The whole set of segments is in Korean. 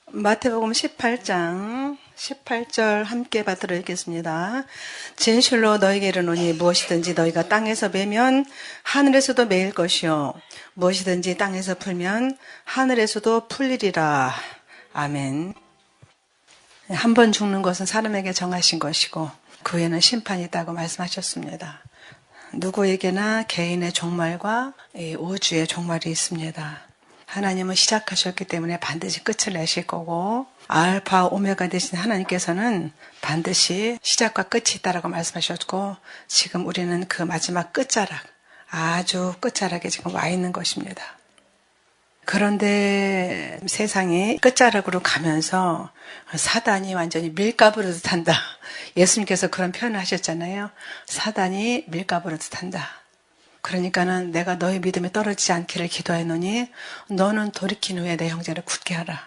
마태복음 18장 18절 함께 받들어 읽겠습니다. 진실로 너희에게 이르노니 무엇이든지 너희가 땅에서 매면 하늘에서도 매일 것이요 무엇이든지 땅에서 풀면 하늘에서도 풀리리라. 아멘. 한 번 죽는 것은 사람에게 정하신 것이고 그 후에는 심판이 있다고 말씀하셨습니다. 누구에게나 개인의 종말과 우주의 종말이 있습니다. 하나님은 시작하셨기 때문에 반드시 끝을 내실 거고 알파 오메가 되신 하나님께서는 반드시 시작과 끝이 있다라고 말씀하셨고 지금 우리는 그 마지막 끝자락, 아주 끝자락에 지금 와 있는 것입니다. 그런데 세상이 끝자락으로 가면서 사단이 완전히 밀가부르듯 한다. 예수님께서 그런 표현을 하셨잖아요. 사단이 밀가부르듯 한다. 그러니까는 내가 너의 믿음에 떨어지지 않기를 기도하노니 너는 돌이킨 후에 내 형제를 굳게 하라.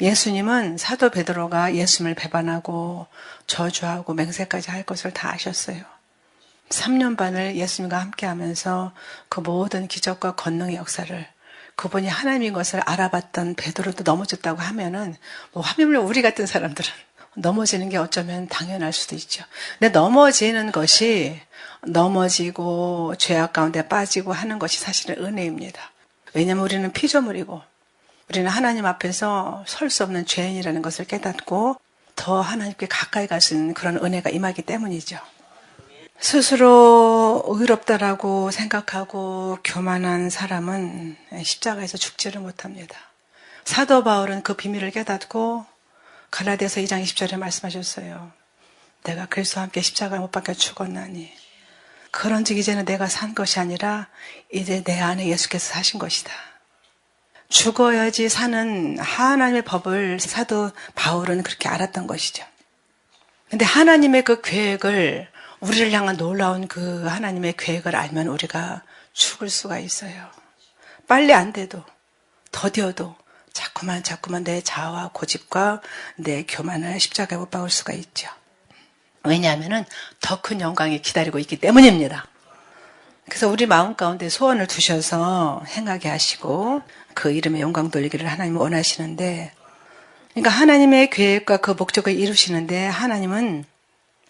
예수님은 사도 베드로가 예수님을 배반하고 저주하고 맹세까지 할 것을 다 아셨어요. 3년 반을 예수님과 함께 하면서 그 모든 기적과 권능의 역사를 그분이 하나님인 것을 알아봤던 베드로도 넘어졌다고 하면은 화면을 우리 같은 사람들은 넘어지는 게 어쩌면 당연할 수도 있죠. 근데 넘어지는 것이 넘어지고 죄악 가운데 빠지고 하는 것이 사실은 은혜입니다. 왜냐하면 우리는 피조물이고 우리는 하나님 앞에서 설 수 없는 죄인이라는 것을 깨닫고 더 하나님께 가까이 갈 수 있는 그런 은혜가 임하기 때문이죠. 스스로 의롭다라고 생각하고 교만한 사람은 십자가에서 죽지를 못합니다. 사도 바울은 그 비밀을 깨닫고 갈라디아서 2장 20절에 말씀하셨어요. 내가 그리스도와 함께 십자가에 못 박혀 죽었나니 그런즉 이제는 내가 산 것이 아니라 이제 내 안에 예수께서 사신 것이다. 죽어야지 사는 하나님의 법을 사도 바울은 그렇게 알았던 것이죠. 근데 하나님의 그 계획을 우리를 향한 놀라운 그 하나님의 계획을 알면 우리가 죽을 수가 있어요. 빨리 안 돼도 더뎌도 자꾸만 내 자아와 고집과 내 교만을 십자가에 못 박을 수가 있죠. 왜냐하면 더 큰 영광이 기다리고 있기 때문입니다. 그래서 우리 마음 가운데 소원을 두셔서 행하게 하시고 그 이름의 영광 돌리기를 하나님은 원하시는데, 그러니까 하나님의 계획과 그 목적을 이루시는데 하나님은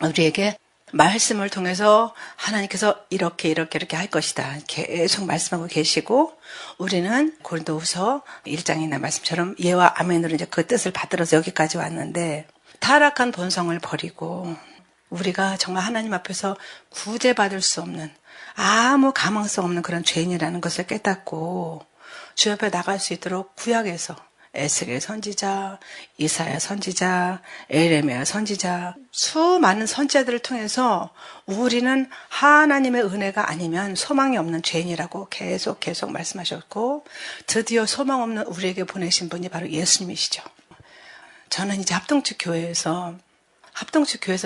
우리에게 말씀을 통해서 하나님께서 이렇게 할 것이다 계속 말씀하고 계시고, 우리는 고린도후서 1장이나 말씀처럼 예와 아멘으로 이제 그 뜻을 받들어서 여기까지 왔는데, 타락한 본성을 버리고 우리가 정말 하나님 앞에서 구제받을 수 없는 아무 가망성 없는 그런 죄인이라는 것을 깨닫고 주 옆에 나갈 수 있도록 구약에서 에스겔 선지자, 이사야 선지자, 에레미야 선지자, 수많은 선지자들을 통해서 우리는 하나님의 은혜가 아니면 소망이 없는 죄인이라고 계속 말씀하셨고, 드디어 소망 없는 우리에게 보내신 분이 바로 예수님이시죠. 저는 이제 합동측 교회에서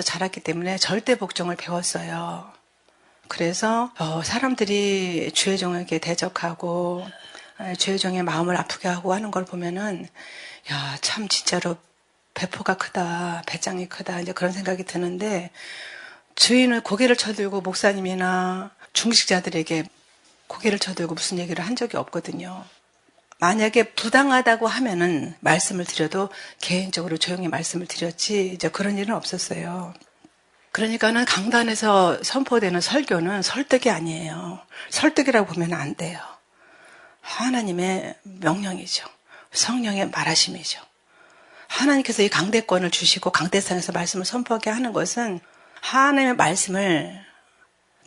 자랐기 때문에 절대 복종을 배웠어요. 그래서 사람들이 주의 종에게 대적하고 주의 종의 마음을 아프게 하고 하는 걸 보면은 야, 참 진짜로 배포가 크다, 배짱이 크다, 이제 그런 생각이 드는데, 주인을 고개를 쳐들고 목사님이나 중직자들에게 고개를 쳐들고 무슨 얘기를 한 적이 없거든요. 만약에 부당하다고 하면은 말씀을 드려도 개인적으로 조용히 말씀을 드렸지 이제 그런 일은 없었어요. 그러니까는 강단에서 선포되는 설교는 설득이 아니에요. 설득이라고 보면 안 돼요. 하나님의 명령이죠. 성령의 말하심이죠. 하나님께서 이 강대권을 주시고 강대상에서 말씀을 선포하게 하는 것은 하나님의 말씀을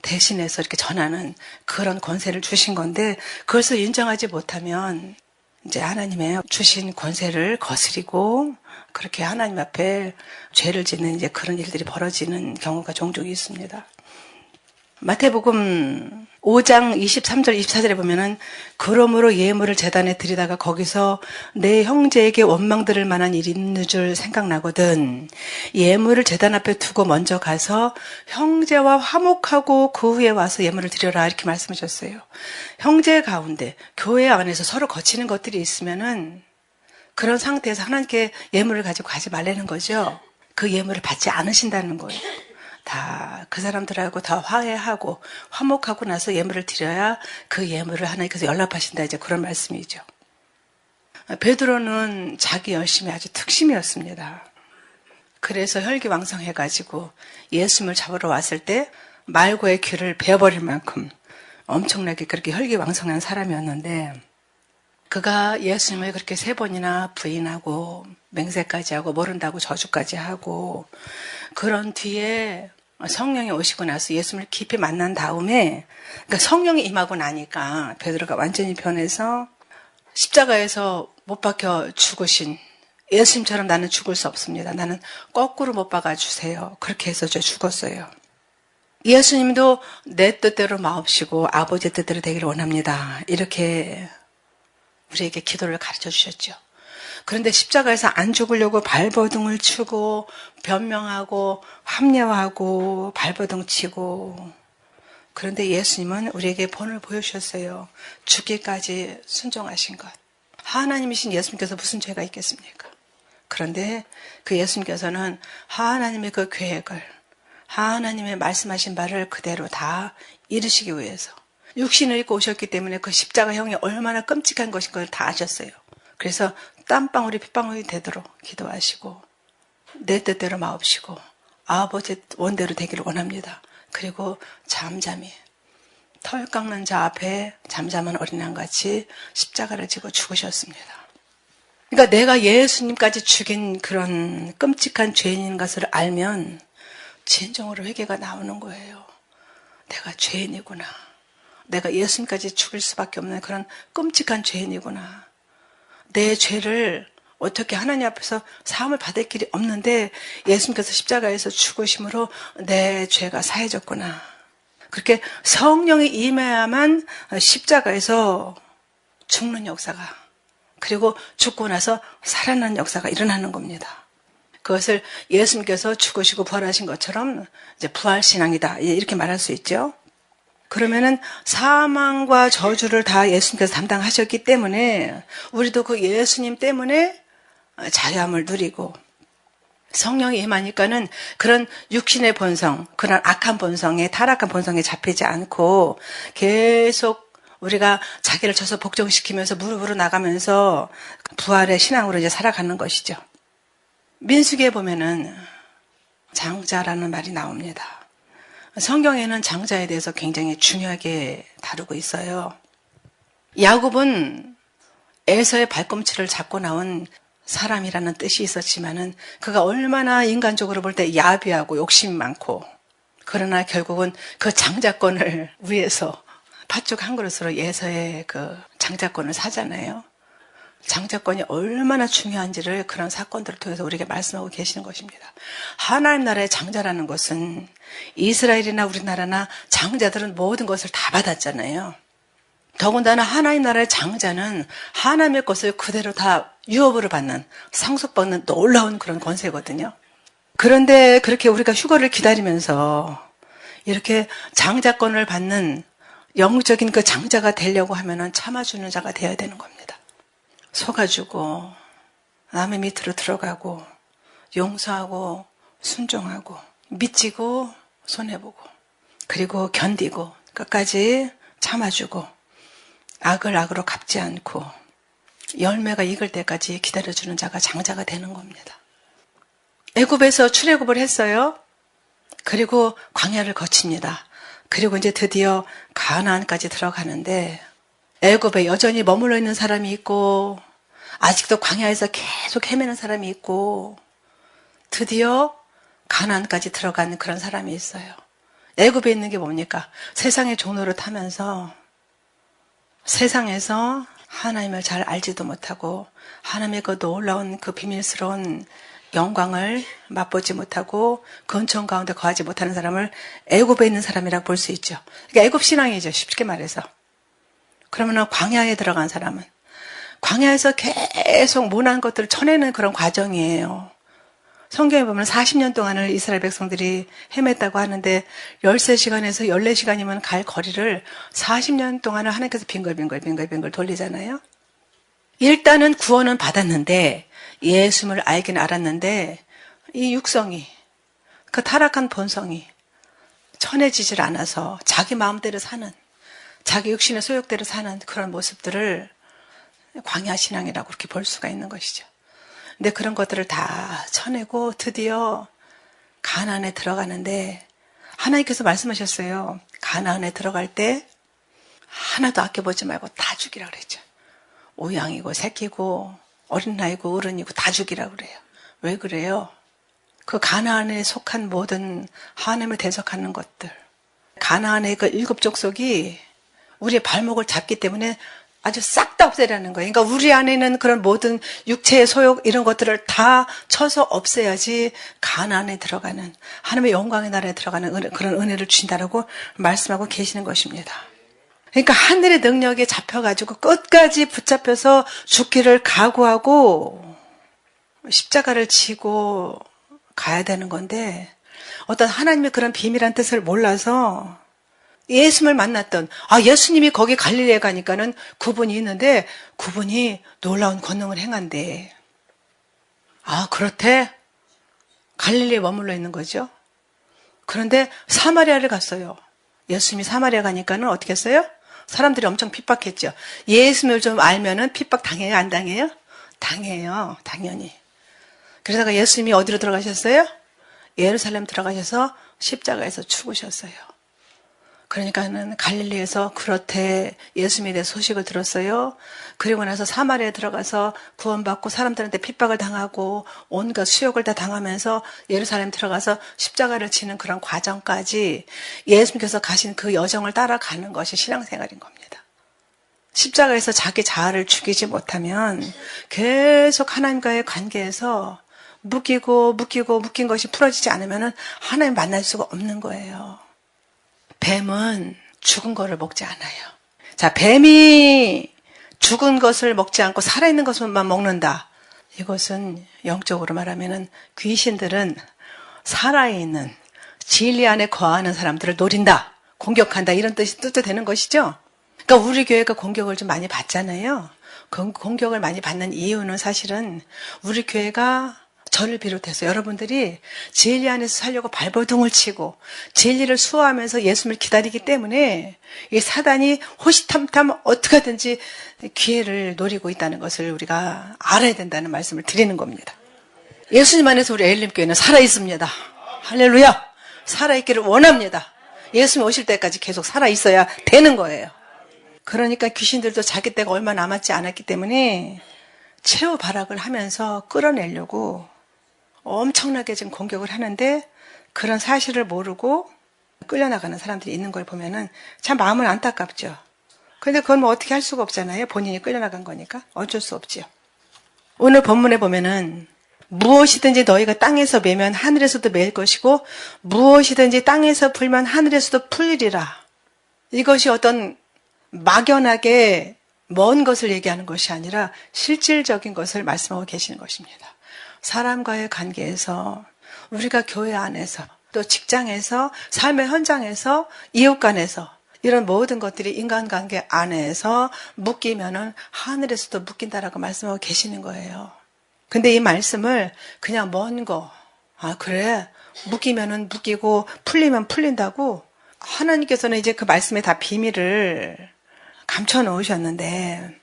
대신해서 이렇게 전하는 그런 권세를 주신 건데, 그것을 인정하지 못하면 이제 하나님의 주신 권세를 거스리고 그렇게 하나님 앞에 죄를 짓는 이제 그런 일들이 벌어지는 경우가 종종 있습니다. 마태복음 5장 23절 24절에 보면은 그러므로 예물을 제단에 드리다가 거기서 내 형제에게 원망 들을 만한 일이 있는 줄 생각나거든 예물을 제단 앞에 두고 먼저 가서 형제와 화목하고 그 후에 와서 예물을 드려라, 이렇게 말씀하셨어요. 형제 가운데 교회 안에서 서로 거치는 것들이 있으면은 그런 상태에서 하나님께 예물을 가지고 가지 말라는 거죠. 그 예물을 받지 않으신다는 거예요. 다 그 사람들하고 다 화해하고 화목하고 나서 예물을 드려야 그 예물을 하나님께서 연락하신다, 이제 그런 말씀이죠. 베드로는 자기 열심이 아주 특심이었습니다. 그래서 혈기왕성해가지고 예수님을 잡으러 왔을 때 말고의 귀를 베어버릴 만큼 엄청나게 그렇게 혈기왕성한 사람이었는데, 그가 예수님을 그렇게 3번이나 부인하고 맹세까지 하고 모른다고 저주까지 하고, 그런 뒤에 성령이 오시고 나서 예수님을 깊이 만난 다음에, 그러니까 성령이 임하고 나니까 베드로가 완전히 변해서 십자가에서 못 박혀 죽으신 예수님처럼 나는 죽을 수 없습니다. 나는 거꾸로 못 박아 주세요. 그렇게 해서 저 죽었어요. 예수님도 내 뜻대로 마옵시고 아버지 뜻대로 되기를 원합니다. 이렇게 우리에게 기도를 가르쳐 주셨죠. 그런데 십자가에서 안 죽으려고 발버둥을 치고 변명하고 합리화하고 발버둥 치고, 그런데 예수님은 우리에게 본을 보여주셨어요. 죽기까지 순종하신 것. 하나님이신 예수님께서 무슨 죄가 있겠습니까? 그런데 그 예수님께서는 하나님의 그 계획을, 하나님의 말씀하신 바를 그대로 다 이루시기 위해서 육신을 입고 오셨기 때문에 그 십자가형이 얼마나 끔찍한 것인 걸 다 아셨어요. 그래서 땀방울이 핏방울이 되도록 기도하시고 내 뜻대로 마옵시고 아버지 원대로 되기를 원합니다. 그리고 잠잠히 털 깎는 자 앞에 잠잠한 어린양같이 십자가를 지고 죽으셨습니다. 그러니까 내가 예수님까지 죽인 그런 끔찍한 죄인인 것을 알면 진정으로 회개가 나오는 거예요. 내가 죄인이구나. 내가 예수님까지 죽일 수밖에 없는 그런 끔찍한 죄인이구나. 내 죄를 어떻게 하나님 앞에서 사함을 받을 길이 없는데 예수님께서 십자가에서 죽으심으로 내 죄가 사해졌구나. 그렇게 성령이 임해야만 십자가에서 죽는 역사가, 그리고 죽고 나서 살아나는 역사가 일어나는 겁니다. 그것을 예수님께서 죽으시고 부활하신 것처럼 이제 부활신앙이다, 이렇게 말할 수 있죠. 그러면은 사망과 저주를 다 예수님께서 담당하셨기 때문에 우리도 그 예수님 때문에 자유함을 누리고, 성령이 임하니까는 그런 육신의 본성, 그런 악한 본성에, 타락한 본성에 잡히지 않고 계속 우리가 자기를 쳐서 복종시키면서 무릎으로 나가면서 부활의 신앙으로 이제 살아가는 것이죠. 민수기에 보면은 장자라는 말이 나옵니다. 성경에는 장자에 대해서 굉장히 중요하게 다루고 있어요. 야곱은 에서의 발꿈치를 잡고 나온 사람이라는 뜻이 있었지만은 그가 얼마나 인간적으로 볼 때 야비하고 욕심이 많고, 그러나 결국은 그 장자권을 위해서 팥죽 한 그릇으로 에서의 그 장자권을 사잖아요. 장자권이 얼마나 중요한지를 그런 사건들을 통해서 우리에게 말씀하고 계시는 것입니다. 하나님 나라의 장자라는 것은 이스라엘이나 우리나라나 장자들은 모든 것을 다 받았잖아요. 더군다나 하나님 나라의 장자는 하나님의 것을 그대로 다 유업으로 받는, 상속받는 놀라운 그런 권세거든요. 그런데 그렇게 우리가 휴거를 기다리면서 이렇게 장자권을 받는 영적인 그 장자가 되려고 하면은 참아주는 자가 되어야 되는 겁니다. 속아주고 남의 밑으로 들어가고 용서하고 순종하고 믿지고 손해보고 그리고 견디고 끝까지 참아주고 악을 악으로 갚지 않고 열매가 익을 때까지 기다려주는 자가 장자가 되는 겁니다. 애굽에서 출애굽을 했어요. 그리고 광야를 거칩니다. 그리고 이제 드디어 가나안까지 들어가는데 애굽에 여전히 머물러 있는 사람이 있고 아직도 광야에서 계속 헤매는 사람이 있고 드디어 가나안까지 들어가는 그런 사람이 있어요. 애굽에 있는 게 뭡니까? 세상의 종로를 타면서 세상에서 하나님을 잘 알지도 못하고 하나님의 그 놀라운 그 비밀스러운 영광을 맛보지 못하고 근처 가운데 거하지 못하는 사람을 애굽에 있는 사람이라고 볼 수 있죠. 그러니까 애굽 신앙이죠. 쉽게 말해서. 그러면 광야에 들어간 사람은 광야에서 계속 모난 것들을 쳐내는 그런 과정이에요. 성경에 보면 40년 동안을 이스라엘 백성들이 헤맸다고 하는데 13시간에서 14시간이면 갈 거리를 40년 동안을 하나님께서 빙글빙글 돌리잖아요. 일단은 구원은 받았는데 예수님을 알긴 알았는데 이 육성이, 그 타락한 본성이 천해지질 않아서 자기 마음대로 사는, 자기 육신의 소욕대로 사는 그런 모습들을 광야 신앙이라고 그렇게 볼 수가 있는 것이죠. 근데 그런 것들을 다 쳐내고 드디어 가나안에 들어가는데 하나님께서 말씀하셨어요. 가나안에 들어갈 때 하나도 아껴보지 말고 다 죽이라 그랬죠. 오양이고 새끼고 어린 나이고 어른이고 다 죽이라 그래요. 왜 그래요? 그 가나안에 속한 모든 하나님을 대적하는 것들, 가나안의 그 7 족속이 우리의 발목을 잡기 때문에 아주 싹 다 없애라는 거예요. 그러니까 우리 안에 있는 그런 모든 육체의 소욕 이런 것들을 다 쳐서 없애야지 가나안에 들어가는 하나님의 영광의 나라에 들어가는 그런 은혜를 주신다라고 말씀하고 계시는 것입니다. 그러니까 하늘의 능력에 잡혀가지고 끝까지 붙잡혀서 죽기를 각오하고 십자가를 지고 가야 되는 건데 어떤 하나님의 그런 비밀한 뜻을 몰라서 예수님을 만났던 예수님이 거기 갈릴리에 가니까는 그분이 있는데 그분이 놀라운 권능을 행한대. 그렇대? 갈릴리에 머물러 있는 거죠. 그런데 사마리아를 갔어요. 예수님이 사마리아 가니까는 어떻게 했어요? 사람들이 엄청 핍박했죠. 예수님을 좀 알면은 핍박 당해요? 안 당해요? 당해요. 당연히. 그러다가 예수님이 어디로 들어가셨어요? 예루살렘 들어가셔서 십자가에서 죽으셨어요. 그러니까는 갈릴리에서 그렇대 예수님에 대해 소식을 들었어요. 그리고 나서 사마리아에 들어가서 구원받고 사람들한테 핍박을 당하고 온갖 수욕을 다 당하면서 예루살렘 들어가서 십자가를 지는 그런 과정까지 예수님께서 가신 그 여정을 따라가는 것이 신앙생활인 겁니다. 십자가에서 자기 자아를 죽이지 못하면 계속 하나님과의 관계에서 묶인 것이 풀어지지 않으면 하나님 만날 수가 없는 거예요. 뱀은 죽은 거를 먹지 않아요. 자, 뱀이 죽은 것을 먹지 않고 살아있는 것만 먹는다. 이것은 영적으로 말하면 귀신들은 살아있는 진리 안에 거하는 사람들을 노린다, 공격한다 이런 뜻도 되는 것이죠. 그러니까 우리 교회가 공격을 좀 많이 받잖아요. 공격을 많이 받는 이유는 사실은 우리 교회가 저를 비롯해서 여러분들이 진리 안에서 살려고 발버둥을 치고 진리를 수호하면서 예수님을 기다리기 때문에 이 사단이 호시탐탐 어떻게 하든지 기회를 노리고 있다는 것을 우리가 알아야 된다는 말씀을 드리는 겁니다. 예수님 안에서 우리 에일림교회는 살아있습니다. 할렐루야! 살아있기를 원합니다. 예수님 오실 때까지 계속 살아있어야 되는 거예요. 그러니까 귀신들도 자기 때가 얼마 남았지 않았기 때문에 최후 발악을 하면서 끌어내려고 엄청나게 지금 공격을 하는데 그런 사실을 모르고 끌려나가는 사람들이 있는 걸 보면은 참 마음은 안타깝죠. 그런데 그건 뭐 어떻게 할 수가 없잖아요. 본인이 끌려나간 거니까 어쩔 수 없지요. 오늘 본문에 보면은 무엇이든지 너희가 땅에서 매면 하늘에서도 매일 것이고 무엇이든지 땅에서 풀면 하늘에서도 풀리리라. 이것이 어떤 막연하게 먼 것을 얘기하는 것이 아니라 실질적인 것을 말씀하고 계시는 것입니다. 사람과의 관계에서 우리가 교회 안에서 또 직장에서 삶의 현장에서 이웃 간에서 이런 모든 것들이 인간관계 안에서 묶이면은 하늘에서도 묶인다라고 말씀하고 계시는 거예요. 근데 이 말씀을 그냥 먼 거, 그래 묶이면은 묶이고 풀리면 풀린다고 하나님께서는 이제 그 말씀에 다 비밀을 감춰 놓으셨는데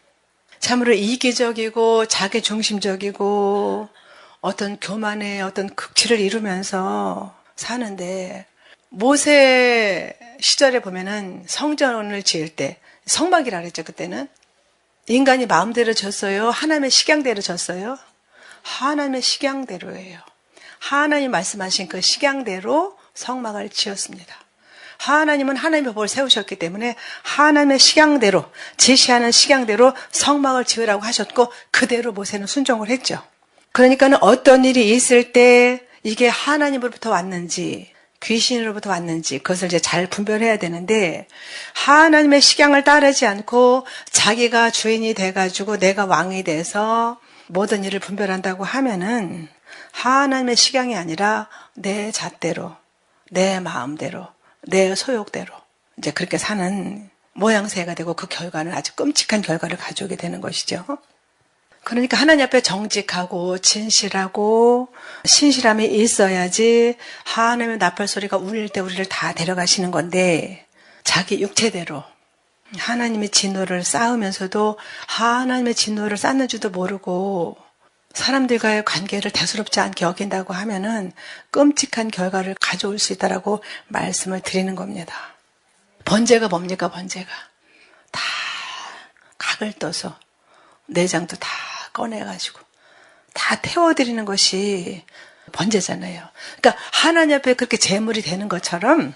참으로 이기적이고 자기중심적이고 어떤 교만의 어떤 극치를 이루면서 사는데 모세 시절에 보면은 성전을 지을 때 성막이라 그랬죠. 그때는 인간이 마음대로 졌어요? 하나님의 식양대로 졌어요? 하나님의 식양대로예요. 하나님 말씀하신 그 식양대로 성막을 지었습니다. 하나님은 하나님의 법을 세우셨기 때문에 하나님의 식양대로 제시하는 식양대로 성막을 지으라고 하셨고 그대로 모세는 순종을 했죠. 그러니까는 어떤 일이 있을 때 이게 하나님으로부터 왔는지 귀신으로부터 왔는지 그것을 이제 잘 분별해야 되는데 하나님의 식양을 따르지 않고 자기가 주인이 돼가지고 내가 왕이 돼서 모든 일을 분별한다고 하면은 하나님의 식양이 아니라 내 잣대로 내 마음대로 내 소욕대로 이제 그렇게 사는 모양새가 되고 그 결과는 아주 끔찍한 결과를 가져오게 되는 것이죠. 그러니까 하나님 앞에 정직하고 진실하고 신실함이 있어야지 하나님의 나팔 소리가 울릴 때 우리를 다 데려가시는 건데 자기 육체대로 하나님의 진노를 쌓으면서도 하나님의 진노를 쌓는 줄도 모르고 사람들과의 관계를 대수롭지 않게 여긴다고 하면은 끔찍한 결과를 가져올 수 있다라고 말씀을 드리는 겁니다. 번제가 뭡니까? 번제가 다 각을 떠서 내장도 다 꺼내가지고 다 태워드리는 것이 번제잖아요. 그러니까 하나님 앞에 그렇게 제물이 되는 것처럼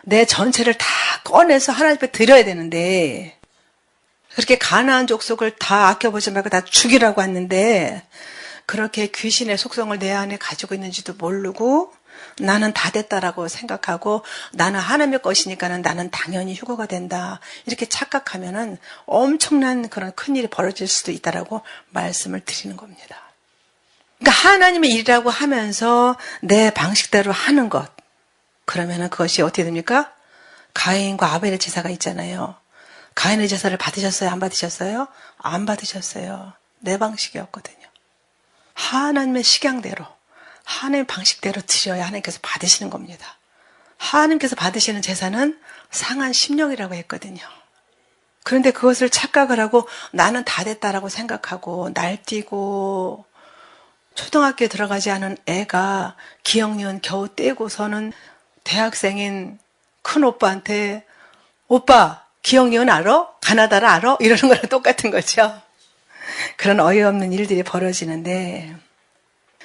내 전체를 다 꺼내서 하나님 앞에 드려야 되는데 그렇게 가나안 족속을 다 아껴보지 말고 다 죽이라고 했는데 그렇게 귀신의 속성을 내 안에 가지고 있는지도 모르고 나는 다 됐다라고 생각하고 나는 하나님의 것이니까는 나는 당연히 휴거가 된다. 이렇게 착각하면은 엄청난 그런 큰일이 벌어질 수도 있다라고 말씀을 드리는 겁니다. 그러니까 하나님의 일이라고 하면서 내 방식대로 하는 것. 그러면은 그것이 어떻게 됩니까? 가인과 아벨의 제사가 있잖아요. 가인의 제사를 받으셨어요? 안 받으셨어요? 안 받으셨어요. 내 방식이었거든요. 하나님의 식양대로, 하나님의 방식대로 드려야 하나님께서 받으시는 겁니다. 하나님께서 받으시는 제사는 상한 심령이라고 했거든요. 그런데 그것을 착각을 하고 나는 다 됐다라고 생각하고 날뛰고 초등학교에 들어가지 않은 애가 기억니은 겨우 떼고서는 대학생인 큰 오빠한테 오빠 기억니은 알아? 가나다라 알아? 이러는 거랑 똑같은 거죠. 그런 어이없는 일들이 벌어지는데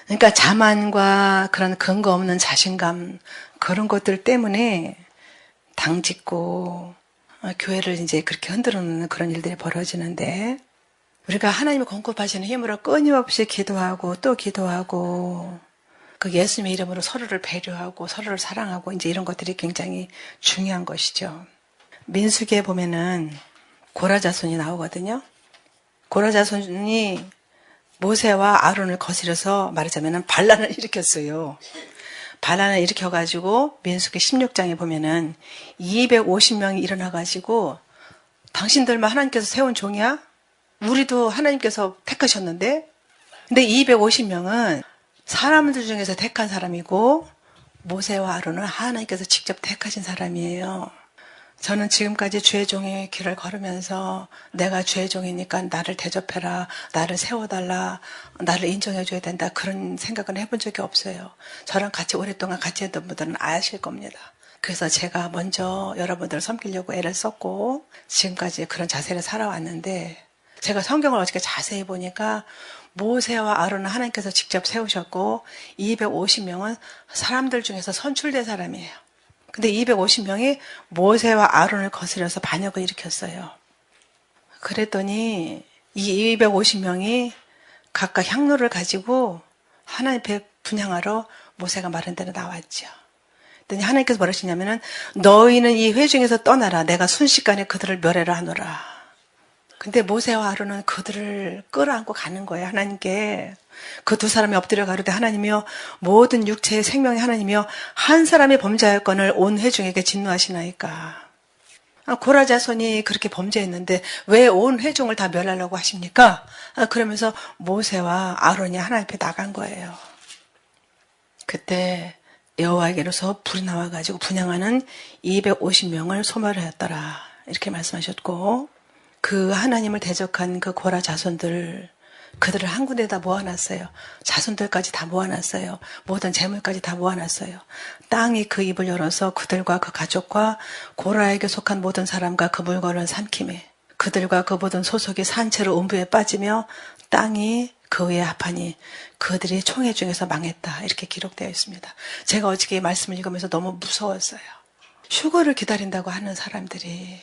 그러니까 자만과 그런 근거 없는 자신감 그런 것들 때문에 당짓고 교회를 이제 그렇게 흔들어 놓는 그런 일들이 벌어지는데 우리가 하나님의 공급하시는 힘으로 끊임없이 기도하고 또 기도하고 그 예수님의 이름으로 서로를 배려하고 서로를 사랑하고 이제 이런 것들이 굉장히 중요한 것이죠. 민수기에 보면은 고라 자손이 나오거든요. 고라 자손이 모세와 아론을 거스려서 말하자면 반란을 일으켰어요. 반란을 일으켜가지고 민수기 16장에 보면은 250명이 일어나가지고 당신들만 하나님께서 세운 종이야? 우리도 하나님께서 택하셨는데? 근데 250명은 사람들 중에서 택한 사람이고 모세와 아론은 하나님께서 직접 택하신 사람이에요. 저는 지금까지 주의 종의 길을 걸으면서 내가 주의 종이니까 나를 대접해라, 나를 세워달라, 나를 인정해줘야 된다 그런 생각은 해본 적이 없어요. 저랑 같이 오랫동안 같이 했던 분들은 아실 겁니다. 그래서 제가 먼저 여러분들을 섬기려고 애를 썼고 지금까지 그런 자세를 살아왔는데 제가 성경을 어저께 자세히 보니까 모세와 아론은 하나님께서 직접 세우셨고 250명은 사람들 중에서 선출된 사람이에요. 근데 250명이 모세와 아론을 거스려서 반역을 일으켰어요. 그랬더니 이 250명이 각각 향로를 가지고 하나님 앞에 분향하러 모세가 말한 대로 나왔죠. 그랬더니 하나님께서 뭐라 하시냐면은 너희는 이 회중에서 떠나라. 내가 순식간에 그들을 멸하라 하노라. 근데 모세와 아론은 그들을 끌어안고 가는 거예요. 하나님께. 그 두 사람이 엎드려 가로되 하나님이여 모든 육체의 생명의 하나님이여 한 사람이 범죄하였거늘 온 회중에게 진노하시나이까. 고라 자손이 그렇게 범죄했는데 왜 온 회중을 다 멸하려고 하십니까? 그러면서 모세와 아론이 하나님 앞에 나간 거예요. 그때 여호와에게로서 불이 나와가지고 분향하는 250명을 소멸하였더라. 이렇게 말씀하셨고 그 하나님을 대적한 그 고라 자손들 그들을 한 군데다 모아놨어요. 자손들까지 다 모아놨어요. 모든 재물까지 다 모아놨어요. 땅이 그 입을 열어서 그들과 그 가족과 고라에게 속한 모든 사람과 그 물건을 삼키매 그들과 그 모든 소속이 산채로 음부에 빠지며 땅이 그 위에 합하니 그들이 총회 중에서 망했다. 이렇게 기록되어 있습니다. 제가 어저께 이 말씀을 읽으면서 너무 무서웠어요. 휴거를 기다린다고 하는 사람들이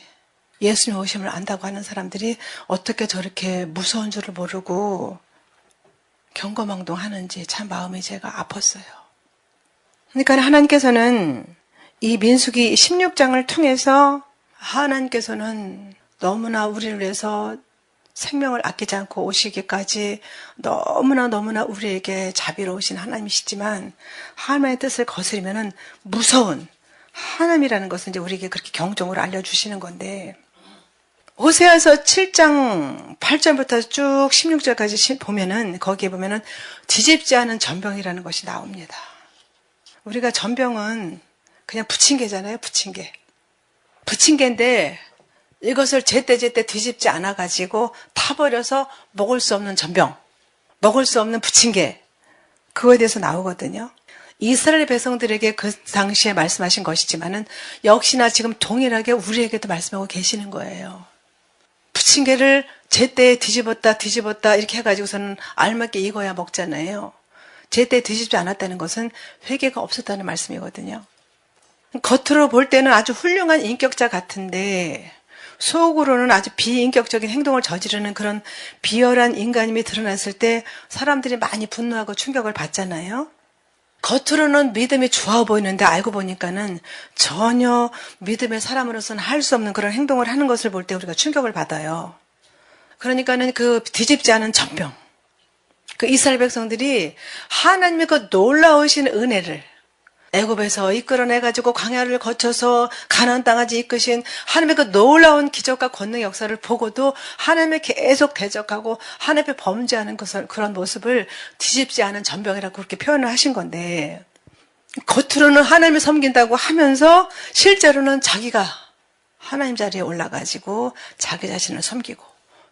예수님 오심을 안다고 하는 사람들이 어떻게 저렇게 무서운 줄을 모르고 경거망동하는지 참 마음이 제가 아팠어요. 그러니까 하나님께서는 이 민수기 16장을 통해서 하나님께서는 너무나 우리를 위해서 생명을 아끼지 않고 오시기까지 너무나 우리에게 자비로우신 하나님이시지만 하나님의 뜻을 거스리면은 무서운 하나님이라는 것은 이제 우리에게 그렇게 경종으로 알려주시는 건데 호세아서 7장 8절부터 쭉 16절까지 보면은 거기에 보면은 뒤집지 않은 전병이라는 것이 나옵니다. 우리가 전병은 그냥 부침개잖아요. 부침개인데 이것을 제때제때 뒤집지 않아가지고 타버려서 먹을 수 없는 전병, 먹을 수 없는 부침개, 그거에 대해서 나오거든요. 이스라엘 백성들에게 그 당시에 말씀하신 것이지만은 역시나 지금 동일하게 우리에게도 말씀하고 계시는 거예요. 부침개를 제때에 뒤집었다 이렇게 해가지고서는 알맞게 익어야 먹잖아요. 제때에 뒤집지 않았다는 것은 회개가 없었다는 말씀이거든요. 겉으로 볼 때는 아주 훌륭한 인격자 같은데 속으로는 아주 비인격적인 행동을 저지르는 그런 비열한 인간임이 드러났을 때 사람들이 많이 분노하고 충격을 받잖아요. 겉으로는 믿음이 좋아 보이는데 알고 보니까는 전혀 믿음의 사람으로서는 할 수 없는 그런 행동을 하는 것을 볼 때 우리가 충격을 받아요. 그러니까는 그 뒤집지 않은 전병, 그 이스라엘 백성들이 하나님의 그 놀라우신 은혜를 애굽에서 이끌어내가지고 광야를 거쳐서 가나안 땅까지 이끄신 하나님의 그 놀라운 기적과 권능의 역사를 보고도 하나님을 계속 대적하고 하나님의 범죄하는 것을, 그런 모습을 뒤집지 않은 전병이라고 그렇게 표현을 하신 건데, 겉으로는 하나님을 섬긴다고 하면서 실제로는 자기가 하나님 자리에 올라가지고 자기 자신을 섬기고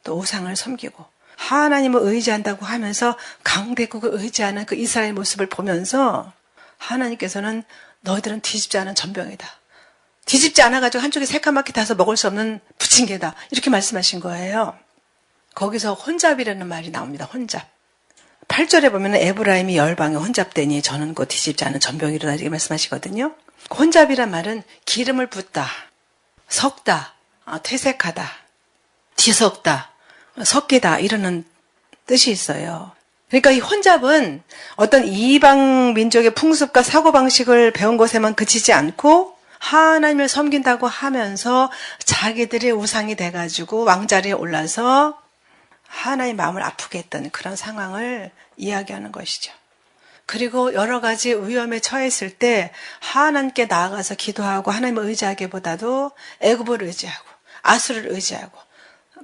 또 우상을 섬기고 하나님을 의지한다고 하면서 강대국을 의지하는 그 이스라엘 모습을 보면서 하나님께서는 너희들은 뒤집지 않은 전병이다. 뒤집지 않아가지고 한쪽에 새까맣게 타서 먹을 수 없는 부침개다. 이렇게 말씀하신 거예요. 거기서 혼잡이라는 말이 나옵니다. 혼잡. 8절에 보면 에브라임이 열방에 혼잡되니 저는 곧 뒤집지 않은 전병이로다 이렇게 말씀하시거든요. 혼잡이란 말은 기름을 붓다, 섞다, 퇴색하다, 뒤섞다, 섞이다 이러는 뜻이 있어요. 그러니까 이 혼잡은 어떤 이방 민족의 풍습과 사고방식을 배운 것에만 그치지 않고 하나님을 섬긴다고 하면서 자기들의 우상이 돼가지고 왕자리에 올라서 하나님의 마음을 아프게 했던 그런 상황을 이야기하는 것이죠. 그리고 여러 가지 위험에 처했을 때 하나님께 나아가서 기도하고 하나님을 의지하기보다도 애굽을 의지하고 아수를 의지하고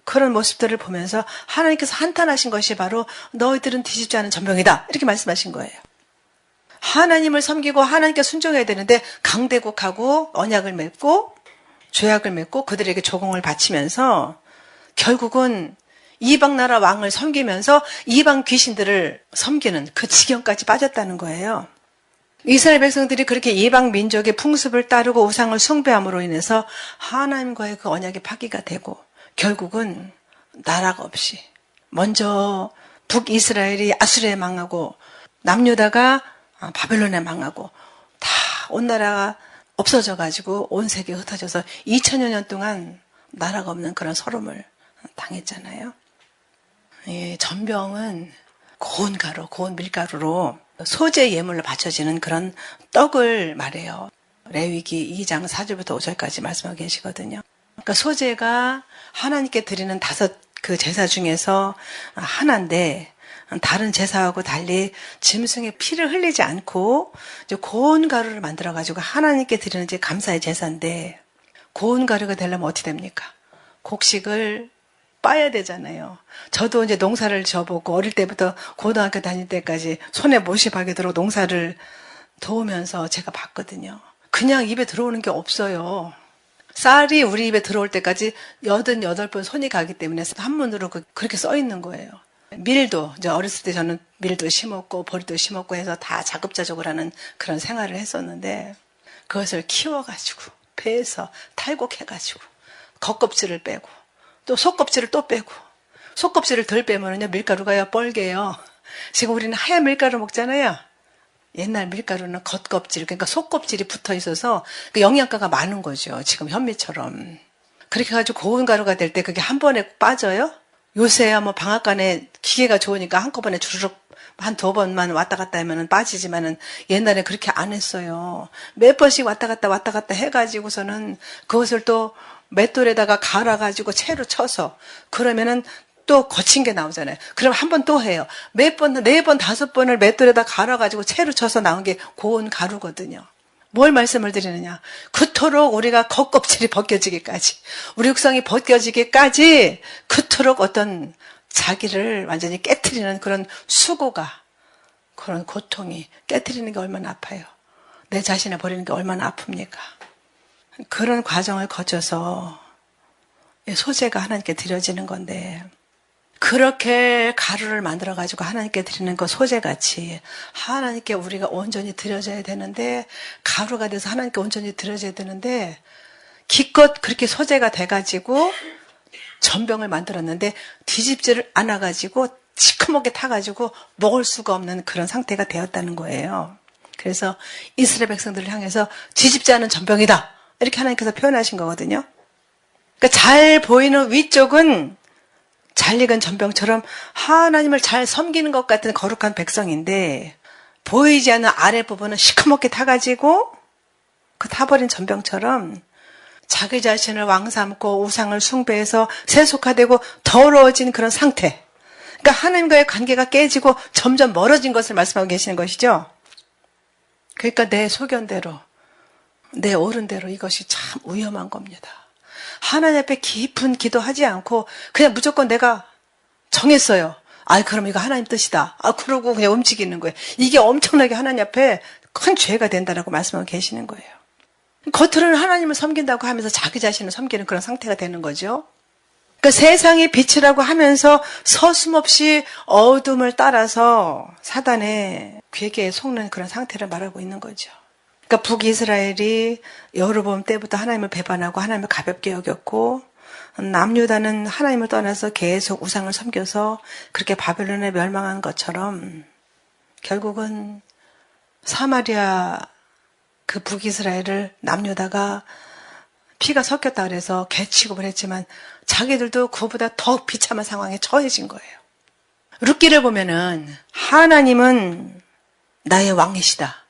그런 모습들을 보면서 하나님께서 한탄하신 것이 바로 너희들은 뒤집지 않은 전병이다 이렇게 말씀하신 거예요. 하나님을 섬기고 하나님께 순종해야 되는데 강대국하고 언약을 맺고 죄악을 맺고 그들에게 조공을 바치면서 결국은 이방 나라 왕을 섬기면서 이방 귀신들을 섬기는 그 지경까지 빠졌다는 거예요. 이스라엘 백성들이 그렇게 이방 민족의 풍습을 따르고 우상을 숭배함으로 인해서 하나님과의 그 언약이 파기가 되고 결국은 나라가 없이 먼저 북이스라엘이 아수르에 망하고 남유다가 바벨론에 망하고 다 온 나라가 없어져가지고 온 세계에 흩어져서 2000여 년 동안 나라가 없는 그런 서름을 당했잖아요. 이 전병은 고운 가루, 고운 밀가루로 소재 예물로 바쳐지는 그런 떡을 말해요. 레위기 2장 4절부터 5절까지 말씀하고 계시거든요. 그러니까 소재가 하나님께 드리는 5 그 제사 중에서 하나인데 다른 제사하고 달리 짐승의 피를 흘리지 않고 이제 고운 가루를 만들어 가지고 하나님께 드리는 이제 감사의 제사인데 고운 가루가 되려면 어떻게 됩니까? 곡식을 빠야 되잖아요. 저도 이제 농사를 져보고 어릴 때부터 고등학교 다닐 때까지 손에 못이 박이도록 농사를 도우면서 제가 봤거든요. 그냥 입에 들어오는 게 없어요. 쌀이 우리 입에 들어올 때까지 88번 손이 가기 때문에 한문으로 그렇게 써 있는 거예요. 밀도, 이제 어렸을 때 저는 밀도 심었고 보리도 심었고 해서 다 자급자족을 하는 그런 생활을 했었는데 그것을 키워가지고 배에서 탈곡해가지고 겉껍질을 빼고 또 속껍질을 또 빼고 속껍질을 덜 빼면은요 밀가루가 뻘개요. 지금 우리는 하얀 밀가루 먹잖아요. 옛날 밀가루는 겉껍질, 그러니까 속껍질이 붙어 있어서 그 영양가가 많은 거죠. 지금 현미처럼. 그렇게 해가지고 고운 가루가 될 때 그게 한 번에 빠져요? 요새야 뭐 방앗간에 기계가 좋으니까 한꺼번에 주르륵 한 2번만 왔다 갔다 하면은 빠지지만은 옛날에 그렇게 안 했어요. 몇 번씩 왔다 갔다 해가지고서는 그것을 또 맷돌에다가 갈아가지고 채로 쳐서 그러면은 또 거친 게 나오잖아요. 그럼 한 번 또 해요. 몇 번, 4번, 5번을 맷돌에다 갈아가지고 채로 쳐서 나온 게 고운 가루거든요. 뭘 말씀을 드리느냐. 그토록 우리가 겉껍질이 벗겨지기까지, 우리 육성이 벗겨지기까지 그토록 어떤 자기를 완전히 깨트리는 그런 수고가, 그런 고통이 깨트리는 게 얼마나 아파요. 내 자신을 버리는 게 얼마나 아픕니까. 그런 과정을 거쳐서 소재가 하나님께 드려지는 건데, 그렇게 가루를 만들어 가지고 하나님께 드리는 그 소재같이 하나님께 우리가 온전히 드려져야 되는데, 가루가 돼서 하나님께 온전히 드려져야 되는데, 기껏 그렇게 소재가 돼가지고 전병을 만들었는데 뒤집지를 않아가지고 시커멓게 타가지고 먹을 수가 없는 그런 상태가 되었다는 거예요. 그래서 이스라엘 백성들을 향해서 뒤집지 않은 전병이다, 이렇게 하나님께서 표현하신 거거든요. 그러니까 잘 보이는 위쪽은 잘 익은 전병처럼 하나님을 잘 섬기는 것 같은 거룩한 백성인데, 보이지 않는 아랫부분은 시커멓게 타가지고 그 타버린 전병처럼 자기 자신을 왕 삼고 우상을 숭배해서 세속화되고 더러워진 그런 상태. 그러니까 하나님과의 관계가 깨지고 점점 멀어진 것을 말씀하고 계시는 것이죠. 그러니까 내 소견대로, 내 옳은대로 이것이 참 위험한 겁니다. 하나님 앞에 깊은 기도하지 않고 그냥 무조건 내가 정했어요. 그럼 이거 하나님 뜻이다. 그러고 그냥 움직이는 거예요. 이게 엄청나게 하나님 앞에 큰 죄가 된다라고 말씀하고 계시는 거예요. 겉으로는 하나님을 섬긴다고 하면서 자기 자신을 섬기는 그런 상태가 되는 거죠. 그러니까 세상의 빛이라고 하면서 서슴없이 어둠을 따라서 사단의 괴계에 속는 그런 상태를 말하고 있는 거죠. 그러니까 북이스라엘이 여로보암 때부터 하나님을 배반하고 하나님을 가볍게 여겼고, 남유다는 하나님을 떠나서 계속 우상을 섬겨서 그렇게 바벨론에 멸망한 것처럼 결국은 사마리아 그 북이스라엘을 남유다가 피가 섞였다 그래서 개취급을 했지만 자기들도 그보다 더 비참한 상황에 처해진 거예요. 룻기를 보면은 하나님은 나의 왕이시다,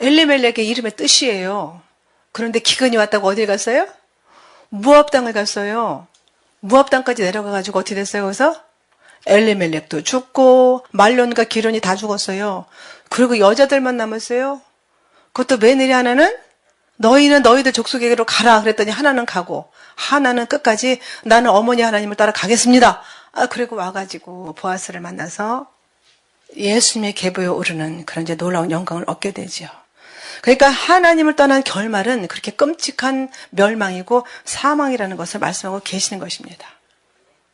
엘리멜렉의 이름의 뜻이에요. 그런데 기근이 왔다고 어딜 갔어요? 모압 땅을 갔어요. 모압 땅까지 내려가가지고 어떻게 됐어요? 그래서 엘리멜렉도 죽고 말론과 기론이 다 죽었어요. 그리고 여자들만 남았어요. 그것도 며느리 하나는 너희는 너희들 족속에게로 가라 그랬더니 하나는 가고, 하나는 끝까지 나는 어머니 하나님을 따라 가겠습니다. 그리고 와가지고 보아스를 만나서 예수님의 계보에 오르는 그런 이제 놀라운 영광을 얻게 되죠. 그러니까 하나님을 떠난 결말은 그렇게 끔찍한 멸망이고 사망이라는 것을 말씀하고 계시는 것입니다.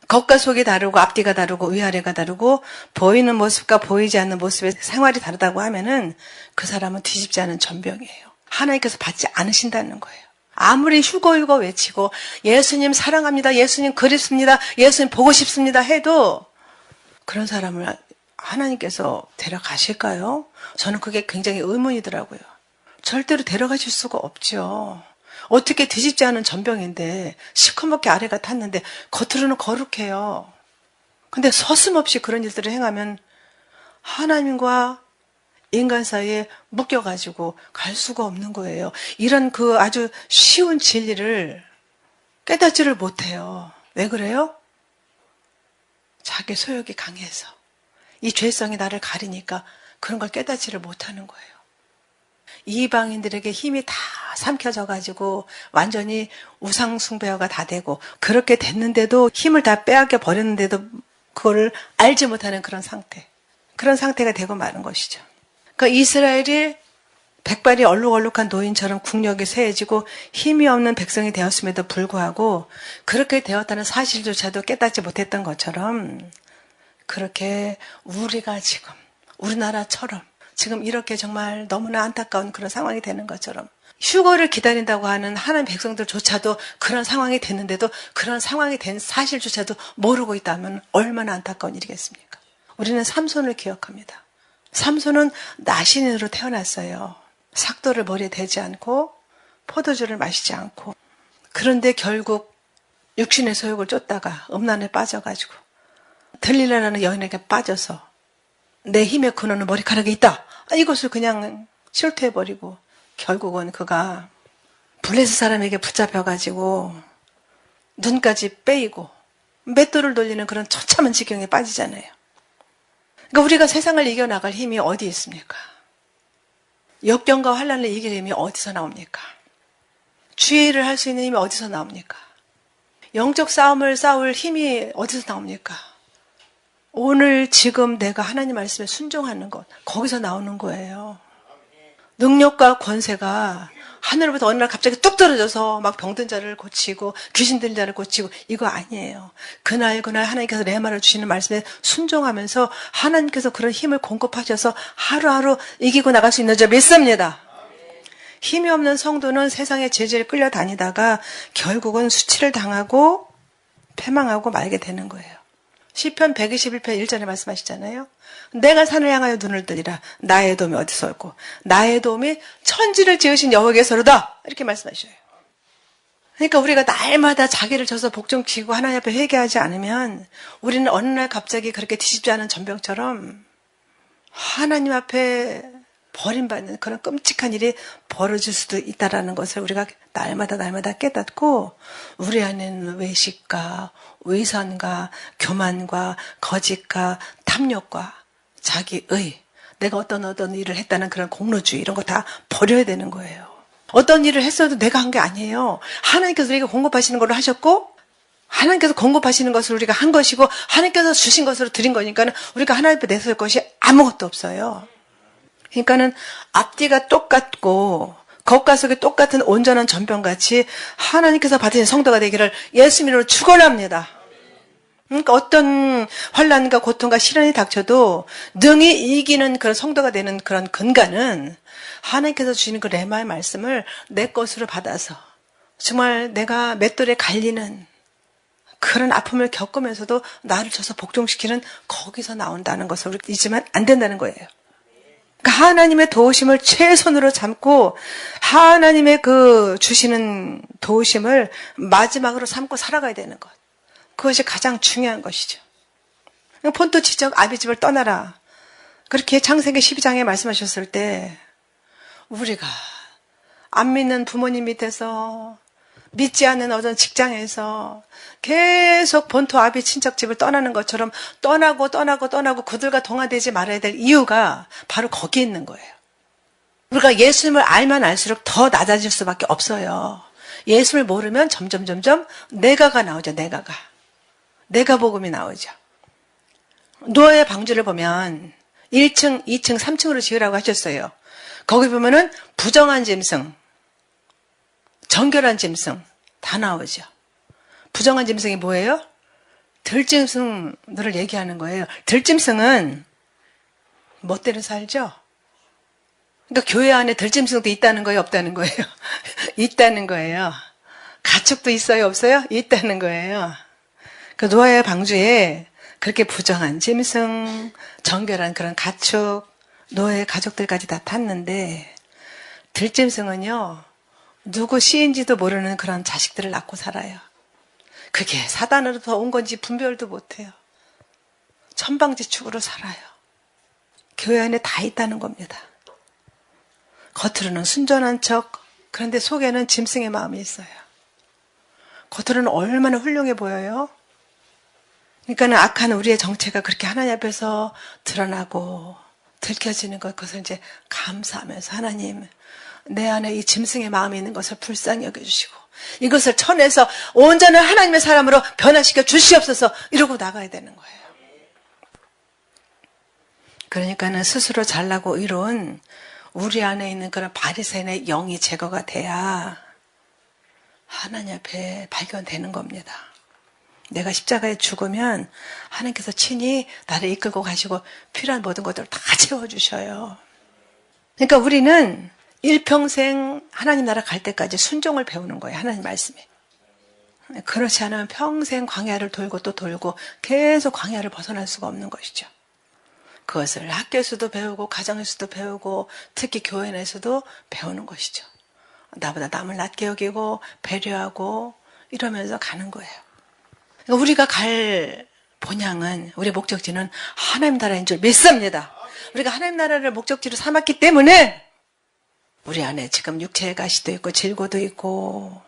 겉과 속이 다르고 앞뒤가 다르고 위아래가 다르고 보이는 모습과 보이지 않는 모습의 생활이 다르다고 하면은 그 사람은 뒤집지 않은 전병이에요. 하나님께서 받지 않으신다는 거예요. 아무리 휴거 외치고 예수님 사랑합니다, 예수님 그립습니다, 예수님 보고 싶습니다 해도 그런 사람을 하나님께서 데려가실까요? 저는 그게 굉장히 의문이더라고요. 절대로 데려가실 수가 없죠. 어떻게 뒤집지 않은 전병인데 시커멓게 아래가 탔는데 겉으로는 거룩해요. 근데 서슴없이 그런 일들을 행하면 하나님과 인간 사이에 묶여가지고 갈 수가 없는 거예요. 이런 그 아주 쉬운 진리를 깨닫지를 못해요. 왜 그래요? 자기 소욕이 강해서. 이 죄성이 나를 가리니까 그런 걸 깨닫지를 못하는 거예요. 이방인들에게 힘이 다 삼켜져가지고 완전히 우상숭배화가 다 되고 그렇게 됐는데도 힘을 다 빼앗겨 버렸는데도 그거를 알지 못하는 그런 상태. 그런 상태가 되고 마는 것이죠. 그러니까 이스라엘이 백발이 얼룩얼룩한 노인처럼 국력이 쇠해지고 힘이 없는 백성이 되었음에도 불구하고 그렇게 되었다는 사실조차도 깨닫지 못했던 것처럼 그렇게 우리가 지금 우리나라처럼 지금 이렇게 정말 너무나 안타까운 그런 상황이 되는 것처럼 휴거를 기다린다고 하는 하나님 백성들조차도 그런 상황이 됐는데도 그런 상황이 된 사실조차도 모르고 있다면 얼마나 안타까운 일이겠습니까? 우리는 삼손을 기억합니다. 삼손은 나신인으로 태어났어요. 삭도를 머리에 대지 않고 포도주를 마시지 않고, 그런데 결국 육신의 소욕을 쫓다가 음란에 빠져가지고 들릴라라는 여인에게 빠져서 내 힘의 근원은 머리카락에 있다, 이것을 그냥 실토해버리고 결국은 그가 블레셋 사람에게 붙잡혀가지고 눈까지 빼이고 맷돌을 돌리는 그런 처참한 지경에 빠지잖아요. 그러니까 우리가 세상을 이겨나갈 힘이 어디 있습니까? 역경과 환난을 이길 힘이 어디서 나옵니까? 주의를 할 수 있는 힘이 어디서 나옵니까? 영적 싸움을 싸울 힘이 어디서 나옵니까? 오늘 지금 내가 하나님 말씀에 순종하는 것, 거기서 나오는 거예요. 능력과 권세가 하늘로부터 어느 날 갑자기 뚝 떨어져서 막 병든 자를 고치고 귀신 들린 자를 고치고 이거 아니에요. 그날 하나님께서 레마를 주시는 말씀에 순종하면서 하나님께서 그런 힘을 공급하셔서 하루하루 이기고 나갈 수 있는 줄 믿습니다. 힘이 없는 성도는 세상의 제재를 끌려다니다가 결국은 수치를 당하고 패망하고 말게 되는 거예요. 시편 121편 1절에 말씀하시잖아요. 내가 산을 향하여 눈을 뜨리라. 나의 도움이 어디서 올고 나의 도움이 천지를 지으신 여호와께서로다. 이렇게 말씀하셔요. 그러니까 우리가 날마다 자기를 져서 복종키고 하나님 앞에 회개하지 않으면 우리는 어느 날 갑자기 그렇게 뒤집지 않은 전병처럼 하나님 앞에 버림받는 그런 끔찍한 일이 벌어질 수도 있다라는 것을 우리가 날마다 깨닫고 우리 안에는 외식과 위선과 교만과 거짓과 탐욕과 자기의 내가 어떤 일을 했다는 그런 공로주의 이런 거 다 버려야 되는 거예요. 어떤 일을 했어도 내가 한 게 아니에요. 하나님께서 우리가 공급하시는 걸로 하셨고 하나님께서 공급하시는 것을 우리가 한 것이고 하나님께서 주신 것으로 드린 거니까는 우리가 하나님 앞에 내세울 것이 아무것도 없어요. 그러니까는 앞뒤가 똑같고 겉과 속이 똑같은 온전한 전병같이 하나님께서 받으신 성도가 되기를 예수님으로 축원합니다. 그러니까 어떤 환난과 고통과 시련이 닥쳐도 능히 이기는 그런 성도가 되는 그런 근간은 하나님께서 주시는 그 레마의 말씀을 내 것으로 받아서 정말 내가 맷돌에 갈리는 그런 아픔을 겪으면서도 나를 쳐서 복종시키는 거기서 나온다는 것을 우리 잊으면 안 된다는 거예요. 그러니까 하나님의 도우심을 최선으로 삼고 하나님의 그 주시는 도우심을 마지막으로 삼고 살아가야 되는 것. 그것이 가장 중요한 것이죠. 본토 지적 아비집을 떠나라. 그렇게 창세기 12장에 말씀하셨을 때 우리가 안 믿는 부모님 밑에서 믿지 않는 어떤 직장에서 계속 본토 아비 친척집을 떠나는 것처럼 떠나고 그들과 동화되지 말아야 될 이유가 바로 거기에 있는 거예요. 우리가 예수님을 알면 알수록 더 낮아질 수밖에 없어요. 예수님을 모르면 점점 내가가 나오죠. 내가 복음이 나오죠. 노아의 방주를 보면 1층, 2층, 3층으로 지으라고 하셨어요. 거기 보면은 부정한 짐승, 정결한 짐승 다 나오죠. 부정한 짐승이 뭐예요? 들짐승들을 얘기하는 거예요. 들짐승은 멋대로 살죠? 그러니까 교회 안에 들짐승도 있다는 거예요? 없다는 거예요? 있다는 거예요. 가축도 있어요? 없어요? 있다는 거예요. 그 노아의 방주에 그렇게 부정한 짐승, 정결한 그런 가축, 노아의 가족들까지 다 탔는데 들짐승은요. 누구 씨인지도 모르는 그런 자식들을 낳고 살아요. 그게 사단으로부터 온 건지 분별도 못해요. 천방지축으로 살아요. 교회 안에 다 있다는 겁니다. 겉으로는 순전한 척, 그런데 속에는 짐승의 마음이 있어요. 겉으로는 얼마나 훌륭해 보여요. 그러니까는 악한 우리의 정체가 그렇게 하나님 앞에서 드러나고 들켜지는 것, 그것을 이제 감사하면서 하나님, 내 안에 이 짐승의 마음이 있는 것을 불쌍히 여겨주시고 이것을 쳐내서 온전한 하나님의 사람으로 변화시켜 주시옵소서 이러고 나가야 되는 거예요. 그러니까는 스스로 잘나고 의로운 우리 안에 있는 그런 바리새인의 영이 제거가 돼야 하나님 앞에 발견되는 겁니다. 내가 십자가에 죽으면 하나님께서 친히 나를 이끌고 가시고 필요한 모든 것들을 다 채워주셔요. 그러니까 우리는 일평생 하나님 나라 갈 때까지 순종을 배우는 거예요. 하나님 말씀에. 그렇지 않으면 평생 광야를 돌고 또 돌고 계속 광야를 벗어날 수가 없는 것이죠. 그것을 학교에서도 배우고 가정에서도 배우고 특히 교회 내에서도 배우는 것이죠. 나보다 남을 낮게 여기고 배려하고 이러면서 가는 거예요. 그러니까 우리가 갈 본향은 우리 목적지는 하나님 나라인 줄 믿습니다. 우리가 하나님 나라를 목적지로 삼았기 때문에 우리 안에 지금 육체의 가시도 있고 질고도 있고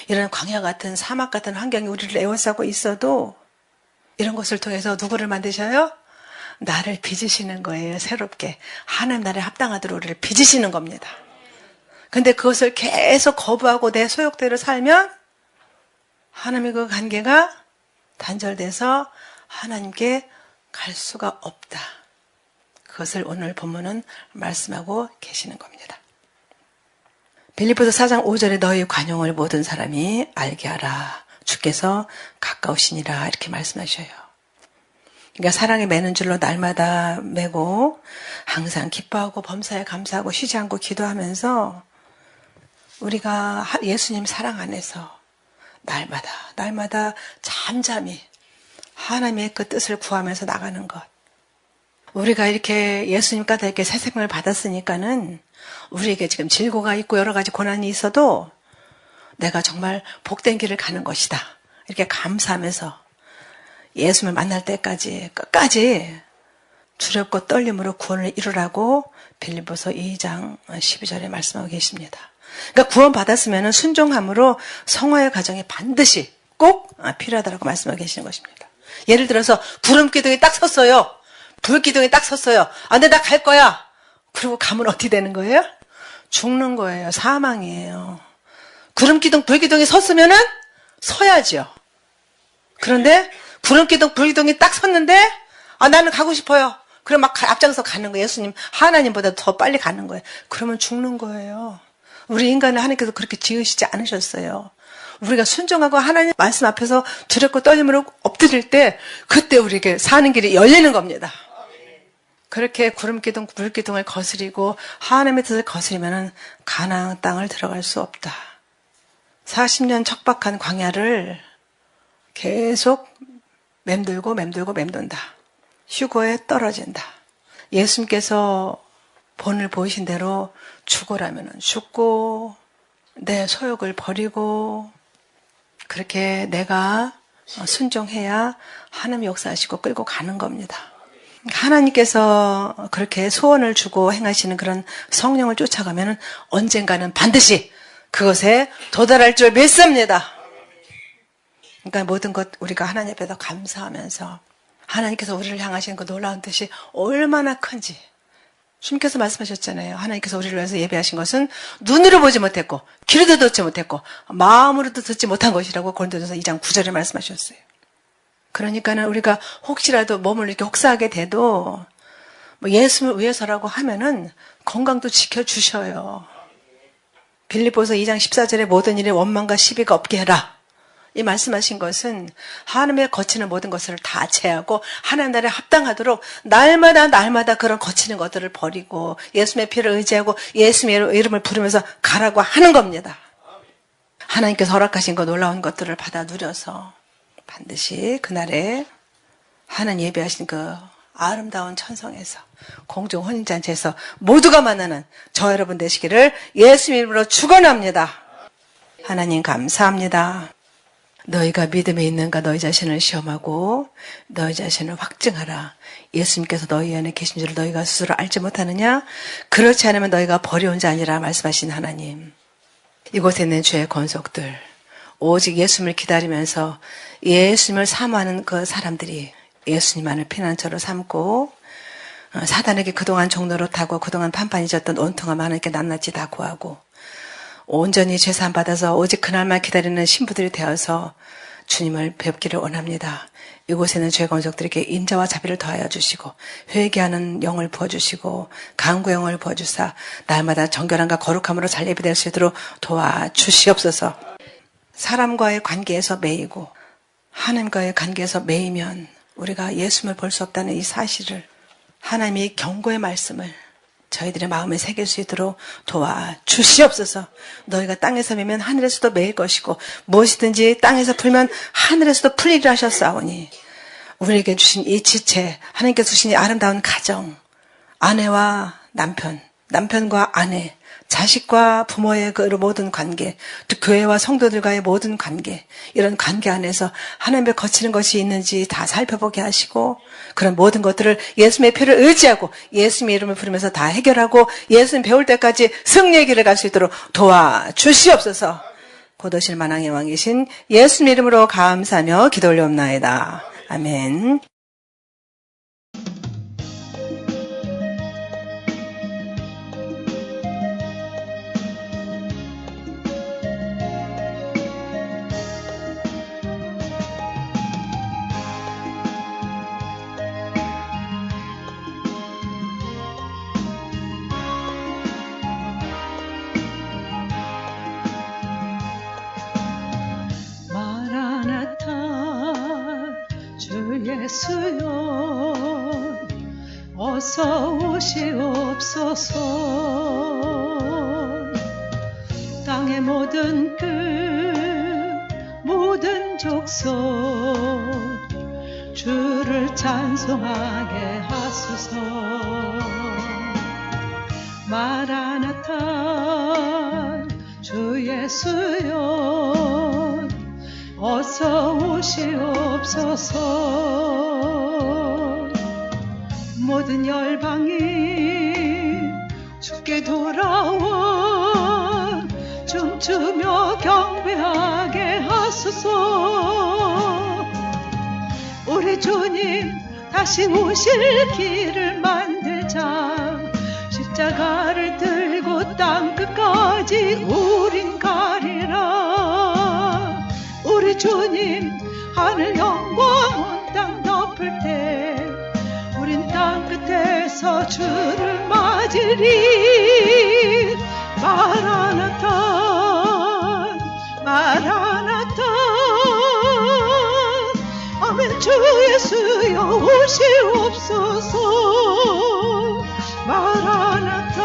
이런 광야 같은 사막 같은 환경이 우리를 에워싸고 있어도 이런 것을 통해서 누구를 만드셔요? 나를 빚으시는 거예요. 새롭게 하나님 나라에 합당하도록 우리를 빚으시는 겁니다. 근데 그것을 계속 거부하고 내 소욕대로 살면 하나님의 그 관계가 단절돼서 하나님께 갈 수가 없다. 그것을 오늘 본문은 말씀하고 계시는 겁니다. 빌립보서 4장 5절에 너희 관용을 모든 사람이 알게 하라. 주께서 가까우시니라 이렇게 말씀하셔요. 그러니까 사랑에 매는 줄로 날마다 매고 항상 기뻐하고 범사에 감사하고 쉬지 않고 기도하면서 우리가 예수님 사랑 안에서 날마다 잠잠히 하나님의 그 뜻을 구하면서 나가는 것. 우리가 이렇게 예수님 까다 이렇게 새 생명을 받았으니까는 우리에게 지금 질고가 있고 여러 가지 고난이 있어도 내가 정말 복된 길을 가는 것이다. 이렇게 감사하면서 예수님을 만날 때까지 끝까지 두렵고 떨림으로 구원을 이루라고 빌립보서 2장 12절에 말씀하고 계십니다. 그러니까 구원 받았으면 순종함으로 성화의 과정이 반드시 꼭 필요하다고 말씀하고 계시는 것입니다. 예를 들어서 구름 기둥이 딱 섰어요. 불 기둥이 딱 섰어요. 근데 나 갈 거야. 그리고 가면 어떻게 되는 거예요? 죽는 거예요. 사망이에요. 구름 기둥, 불 기둥이 섰으면은 서야죠. 그런데 구름 기둥, 불 기둥이 딱 섰는데 나는 가고 싶어요. 그럼 막 앞장서 가는 거예요. 예수님, 하나님보다 더 빨리 가는 거예요. 그러면 죽는 거예요. 우리 인간을 하나님께서 그렇게 지으시지 않으셨어요. 우리가 순종하고 하나님 말씀 앞에서 두렵고 떨림으로 엎드릴 때 그때 우리에게 사는 길이 열리는 겁니다. 그렇게 구름기둥, 불기둥을 거스리고 하나님의 뜻을 거스리면 가나안 땅을 들어갈 수 없다. 40년 척박한 광야를 계속 맴돌다. 휴거에 떨어진다. 예수님께서 본을 보이신 대로 죽으라면 죽고 내 소욕을 버리고 그렇게 내가 순종해야 하나님 역사하시고 끌고 가는 겁니다. 하나님께서 그렇게 소원을 주고 행하시는 그런 성령을 쫓아가면 언젠가는 반드시 그것에 도달할 줄 믿습니다. 그러니까 모든 것 우리가 하나님 앞에서 감사하면서 하나님께서 우리를 향하시는 그 놀라운 뜻이 얼마나 큰지 주님께서 말씀하셨잖아요. 하나님께서 우리를 위해서 예배하신 것은 눈으로 보지 못했고 귀로도 듣지 못했고 마음으로도 듣지 못한 것이라고 고린도전서 2장 9절에 말씀하셨어요. 그러니까는 우리가 혹시라도 몸을 이렇게 혹사하게 돼도 예수를 위해서라고 하면은 건강도 지켜주셔요. 빌립보서 2장 14절에 모든 일에 원망과 시비가 없게 해라. 이 말씀하신 것은 하나님의 거치는 모든 것을 다 제하고 하나님 나라에 합당하도록 날마다 그런 거치는 것들을 버리고 예수님의 피를 의지하고 예수님의 이름을 부르면서 가라고 하는 겁니다. 하나님께서 허락하신 그 놀라운 것들을 받아 누려서 반드시 그날에 하나님 예배하신 그 아름다운 천성에서 공중 혼인잔치에서 모두가 만나는 저 여러분 되시기를 예수님 이름으로 축원합니다. 하나님 감사합니다. 너희가 믿음에 있는가 너희 자신을 시험하고 너희 자신을 확증하라. 예수님께서 너희 안에 계신 줄을 너희가 스스로 알지 못하느냐? 그렇지 않으면 너희가 버려온 자 아니라 말씀하신 하나님. 이곳에 있는 죄의 권속들 오직 예수님을 기다리면서 예수님을 사모하는 그 사람들이 예수님만을 피난처로 삼고 사단에게 그동안 종로로 타고 그동안 판판이 졌던 온통함 하나님께 낱낱이 다 구하고 온전히 죄사함 받아서 오직 그날만 기다리는 신부들이 되어서 주님을 뵙기를 원합니다. 이곳에는 죄 권속들에게 인자와 자비를 더하여 주시고 회개하는 영을 부어주시고 강구 영을 부어주사 날마다 정결함과 거룩함으로 잘 예비될 수 있도록 도와주시옵소서. 사람과의 관계에서 매이고 하나님과의 관계에서 매이면 우리가 예수님을 볼 수 없다는 이 사실을 하나님이 경고의 말씀을 저희들의 마음에 새길 수 있도록 도와주시옵소서. 너희가 땅에서 매면 하늘에서도 매일 것이고 무엇이든지 땅에서 풀면 하늘에서도 풀리리라 하셨사오니 우리에게 주신 이 지체, 하나님께서 주신 이 아름다운 가정, 아내와 남편, 남편과 아내, 자식과 부모의 그 모든 관계, 또 교회와 성도들과의 모든 관계, 이런 관계 안에서 하나님의 거치는 것이 있는지 다 살펴보게 하시고 그런 모든 것들을 예수님의 피를 의지하고 예수님의 이름을 부르면서 다 해결하고 예수님 배울 때까지 승리의 길을 갈 수 있도록 도와주시옵소서. 곧 오실 만왕의 왕이신 예수님 이름으로 감사하며 기도 올려옵나이다. 아멘. 예수여 어서 오시옵소서. 땅의 모든 끝 모든 족속 주를 찬송하게 하소서. 마라나타 주 예수여 어서 오시옵소서. 모든 열방이 주께 돌아와 춤추며 경배하게 하소서. 우리 주님 다시 오실 길을 만들자. 십자가를 들고 땅끝까지 우린 가리라. 우리 주님 하늘 영광 온 땅 덮을 때 우린 땅끝에서 주를 맞으리. 마라나타 마라나타 아멘. 주 예수여 오시옵소서. 마라나타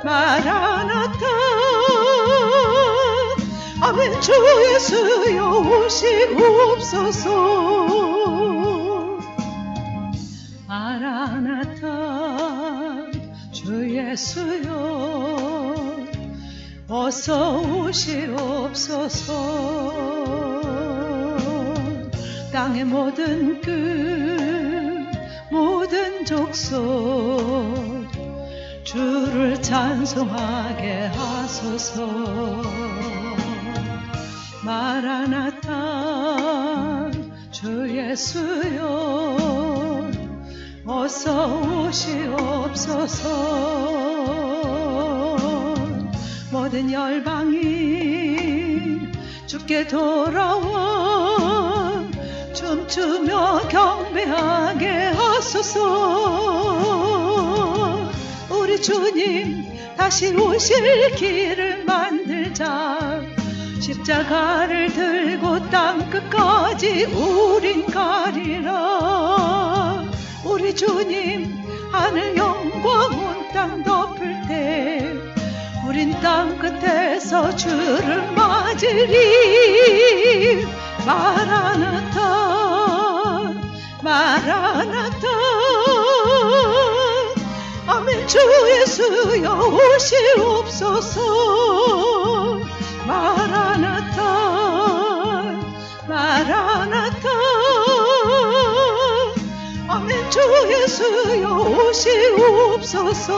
마라나타 아멘. 주 예수여 오시옵소서. 마라나타 주 예수여 어서 오시옵소서. 땅의 모든 끝 모든 족속 주를 찬송하게 하소서. 마라나타 주 예수여 어서 오시옵소서. 모든 열방이 주께 돌아와 춤추며 경배하게 하소서. 우리 주님 다시 오실 길을 만들자. 십자가를 들고 땅끝까지 우린 가리라. 우리 주님 하늘 영광 온 땅 덮을 때 우린 땅끝에서 주를 맞으리. 마라나타 마라나타 아멘. 주 예수여 오시옵소서. 마라나타 마라나타 아멘. 주 예수여 오시옵소서.